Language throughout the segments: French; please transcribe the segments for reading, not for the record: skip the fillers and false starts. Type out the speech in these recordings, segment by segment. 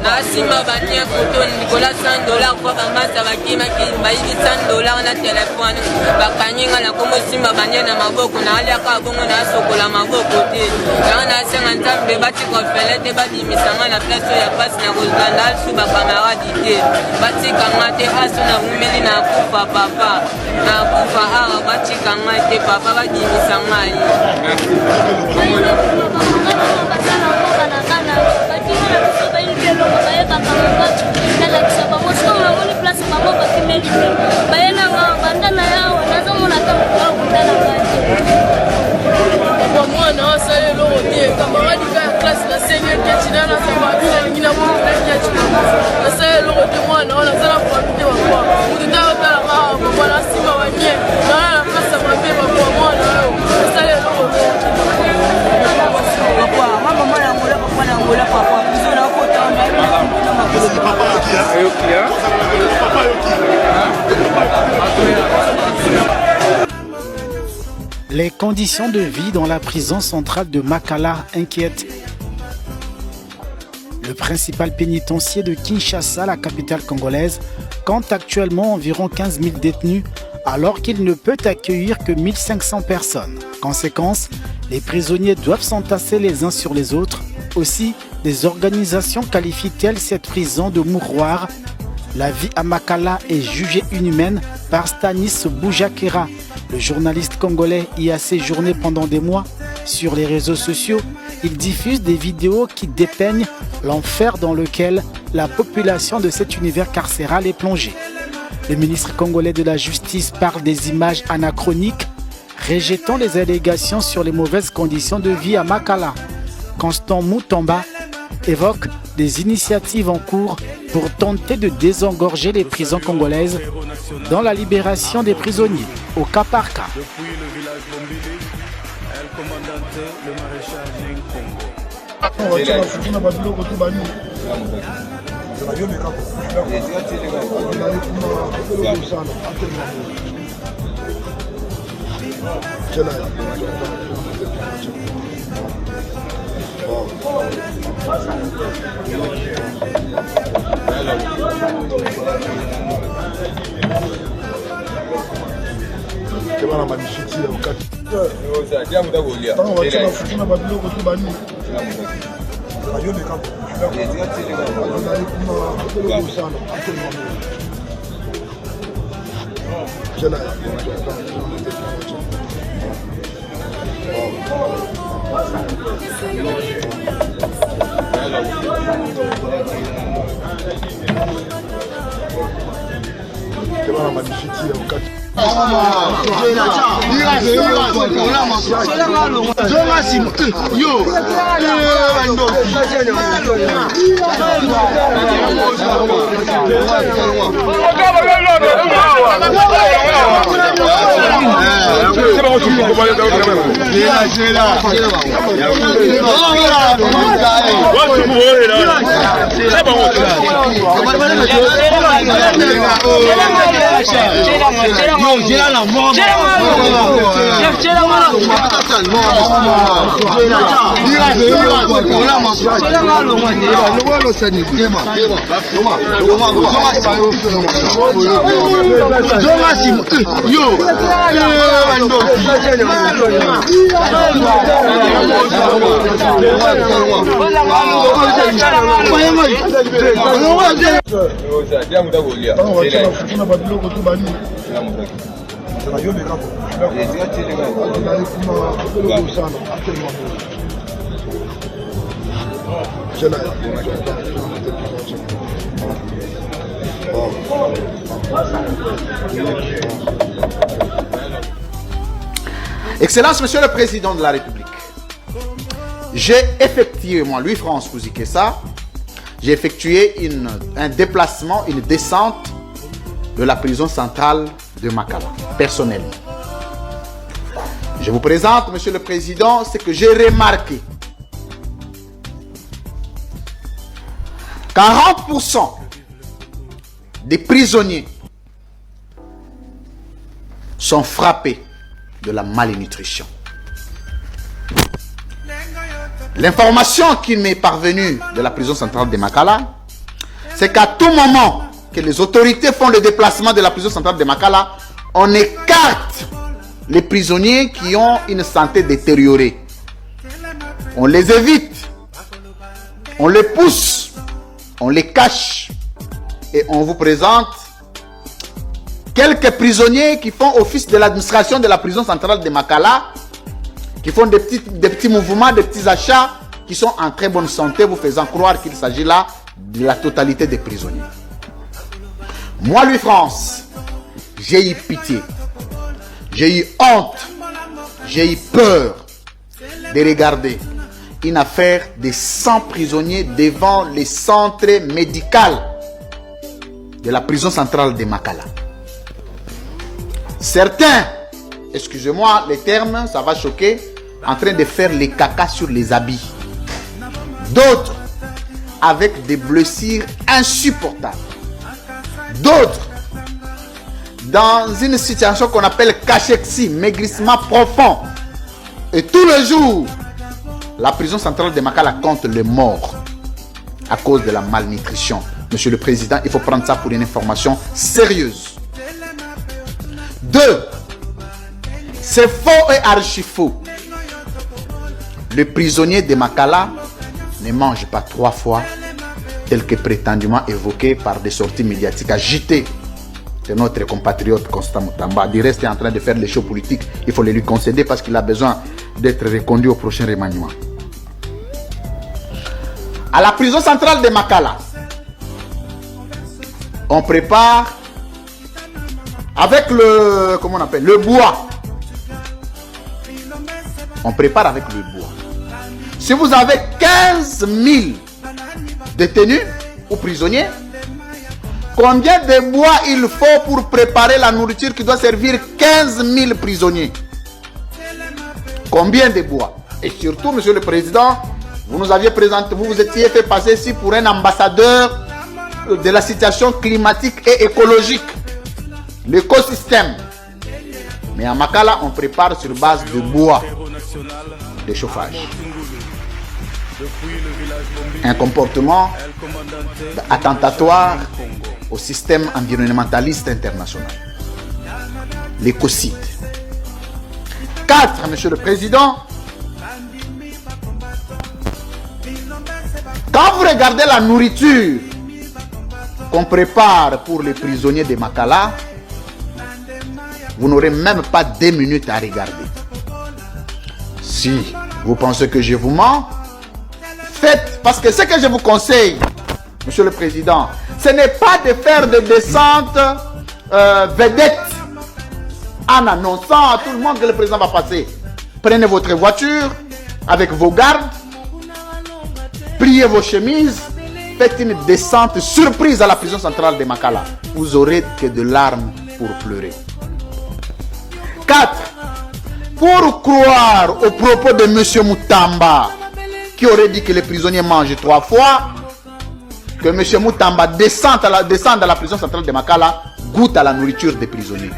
Nasima bania photo Nicolas $100 kwa bamasa bakimaki bayiki $100 na telefone bakanyinga na komosima bania na maboko na ali akabongo na sokola maboko te yana senga ntambe bati kofelete badimisanga na place ya passe na Roslandal su bakamaradi te batika ngate aso na umeli na kufa papa na kufa ara batika ngate papa badimisanga yi Les conditions de vie dans la prison centrale de Makala inquiètent. Le principal pénitencier de Kinshasa, la capitale congolaise, compte actuellement environ 15 000 détenus alors qu'il ne peut accueillir que 1500 personnes. Conséquence, les prisonniers doivent s'entasser les uns sur les autres. Aussi, des organisations qualifient-elles cette prison de mouroir. La vie à Makala est jugée inhumaine par Stanis Boujakera. Le journaliste congolais y a séjourné pendant des mois. Sur les réseaux sociaux, il diffuse des vidéos qui dépeignent l'enfer dans lequel la population de cet univers carcéral est plongée. Le ministre congolais de la Justice parle des images anachroniques, rejetant les allégations sur les mauvaises conditions de vie à Makala. Constant Moutamba évoque des initiatives en cours pour tenter de désengorger les prisons congolaises dans la libération des prisonniers au cas par cas. Depuis le village Bombili, elle commandante le maréchal Nkongo. Excellence, Monsieur le Président de la République, j'ai effectué, moi, Louis-France Kouzikessa, j'ai effectué un déplacement, une descente de la prison centrale de Makala, personnellement. Je vous présente, Monsieur le Président, ce que j'ai remarqué. 40% des prisonniers sont frappés de la malnutrition. L'information qui m'est parvenue de la prison centrale de Makala, c'est qu'à tout moment que les autorités font le déplacement de la prison centrale de Makala, on écarte les prisonniers qui ont une santé détériorée. On les évite, on les pousse, on les cache et on vous présente quelques prisonniers qui font office de l'administration de la prison centrale de Makala, qui font des petits mouvements, des petits achats, qui sont en très bonne santé, vous faisant croire qu'il s'agit là de la totalité des prisonniers. Moi, Louis-France, j'ai eu pitié, j'ai eu honte, j'ai eu peur de regarder une affaire de 100 prisonniers devant les centres médicaux de la prison centrale de Makala. Certains, excusez-moi les termes, ça va choquer, en train de faire les caca sur les habits. D'autres avec des blessures insupportables. D'autres dans une situation qu'on appelle cachexie, maigrissement profond. Et tous les jours, la prison centrale de Makala compte les morts à cause de la malnutrition. Monsieur le Président, il faut prendre ça pour une information sérieuse. 2. C'est faux et archi faux. Le prisonnier de Makala ne mange pas 3 fois, tel que prétendument évoqué par des sorties médiatiques agitées de notre compatriote Constant Mutamba. Du reste, est en train de faire les shows politiques. Il faut les lui concéder parce qu'il a besoin d'être reconduit au prochain remaniement. À la prison centrale de Makala, on prépare avec le, comment on appelle, le bois. On prépare avec le bois. Si vous avez 15 000 détenus ou prisonniers, combien de bois il faut pour préparer la nourriture qui doit servir 15 000 prisonniers? Combien de bois? Et surtout, Monsieur le Président, vous nous aviez présenté, vous vous étiez fait passer ici pour un ambassadeur de la situation climatique et écologique, l'écosystème. Mais à Makala, on prépare sur base de bois de chauffage. Un comportement attentatoire au système environnementaliste international. L'écocide. 4, Monsieur le Président, quand vous regardez la nourriture qu'on prépare pour les prisonniers de Makala, vous n'aurez même pas 2 minutes à regarder. Si vous pensez que je vous mens, faites, parce que ce que je vous conseille, Monsieur le Président, ce n'est pas de faire des descentes vedettes en annonçant à tout le monde que le président va passer. Prenez votre voiture avec vos gardes, pliez vos chemises, faites une descente surprise à la prison centrale de Makala. Vous aurez que de larmes pour pleurer. 4. Pour croire aux propos de M. Mutamba, qui aurait dit que les prisonniers mangent 3 fois, que M. Mutamba descende à la prison centrale de Makala, goûte à la nourriture des prisonniers.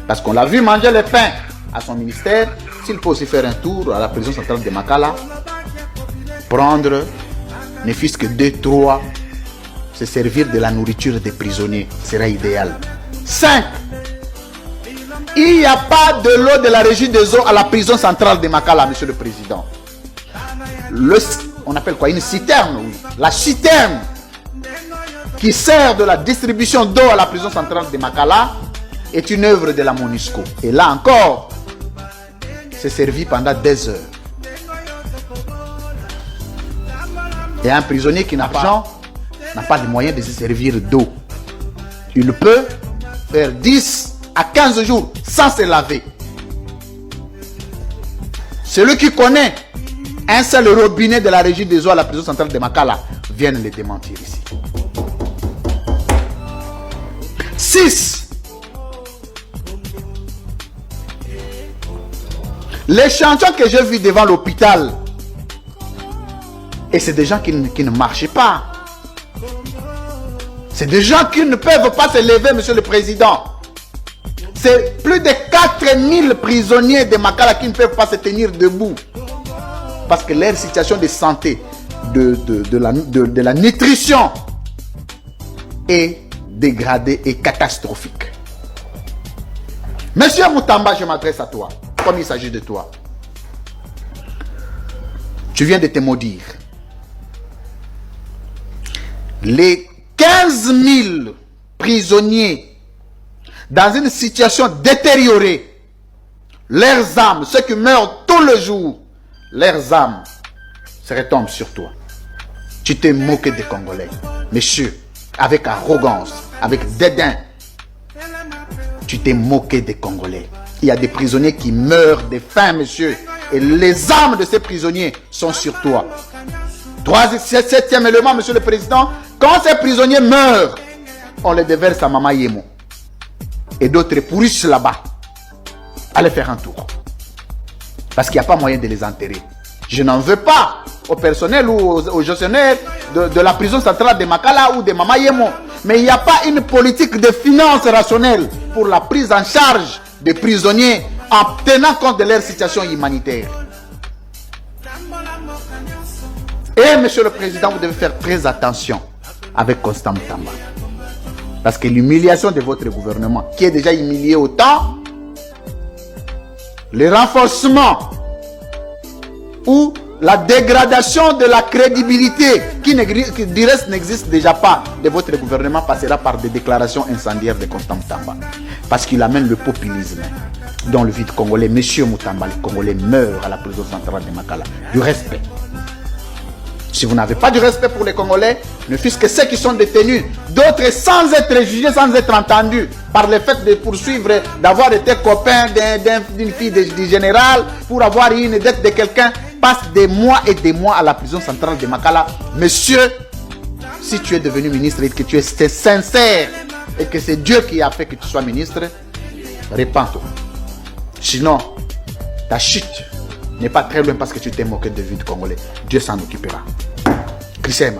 Parce qu'on l'a vu manger le pain à son ministère. S'il faut aussi faire un tour à la prison centrale de Makala, prendre ne fût-ce que 2-3, se servir de la nourriture des prisonniers sera idéal. 5. Il n'y a pas de l'eau de la régie des eaux à la prison centrale de Makala, Monsieur le Président. On appelle quoi? Une citerne, oui. La citerne qui sert de la distribution d'eau à la prison centrale de Makala est une œuvre de la MONUSCO. Et là encore, c'est servi pendant des heures. Et un prisonnier qui n'a pas les moyens de se servir d'eau. Il peut faire 10 à 15 jours sans se laver. celui qui connaît un seul robinet de la régie des eaux à la prison centrale de Makala vienne le démentir ici. 6. Les chantiers que j'ai vus devant l'hôpital, et c'est des gens qui ne marchent pas. C'est des gens qui ne peuvent pas se lever, monsieur le président. C'est plus de 4000 prisonniers de Makala qui ne peuvent pas se tenir debout. Parce que leur situation de santé, de la nutrition est dégradée et catastrophique. Monsieur Moutamba, je m'adresse à toi, comme il s'agit de toi. Tu viens de te maudire. Les 15 000 prisonniers dans une situation détériorée, leurs âmes, ceux qui meurent tous les jours, leurs âmes se retombent sur toi. Tu t'es moqué des Congolais. Monsieur, avec arrogance, avec dédain, tu t'es moqué des Congolais. Il y a des prisonniers qui meurent de faim, monsieur. Et les âmes de ces prisonniers sont sur toi. 7e élément, monsieur le président, quand ces prisonniers meurent, on les déverse à Mama Yemo. Et d'autres pourrissent là-bas. Allez faire un tour. Parce qu'il n'y a pas moyen de les enterrer. Je n'en veux pas au personnel ou aux gestionnaires de la prison centrale de Makala ou de Mama Yemo. Mais il n'y a pas une politique de finances rationnelle pour la prise en charge des prisonniers en tenant compte de leur situation humanitaire. Et monsieur le président, vous devez faire très attention avec Constant Moutamba. Parce que l'humiliation de votre gouvernement, qui est déjà humilié autant, le renforcement ou la dégradation de la crédibilité qui du reste n'existe déjà pas de votre gouvernement passera par des déclarations incendiaires de Constant Moutamba. Parce qu'il amène le populisme dans le vide congolais. Monsieur Moutamba, les Congolais meurent à la prison centrale de Makala. Du respect. Si vous n'avez pas du respect pour les Congolais, ne fût-ce que ceux qui sont détenus, d'autres sans être jugés, sans être entendus, par le fait de poursuivre, d'avoir été copain d'une fille du général, pour avoir eu une dette de quelqu'un, passent des mois et des mois à la prison centrale de Makala. Monsieur, si tu es devenu ministre et que tu es sincère, et que c'est Dieu qui a fait que tu sois ministre, répands-toi. Sinon, ta chute n'est pas très loin parce que tu t'es moqué de vie de Congolais. Dieu s'en occupera. Christian.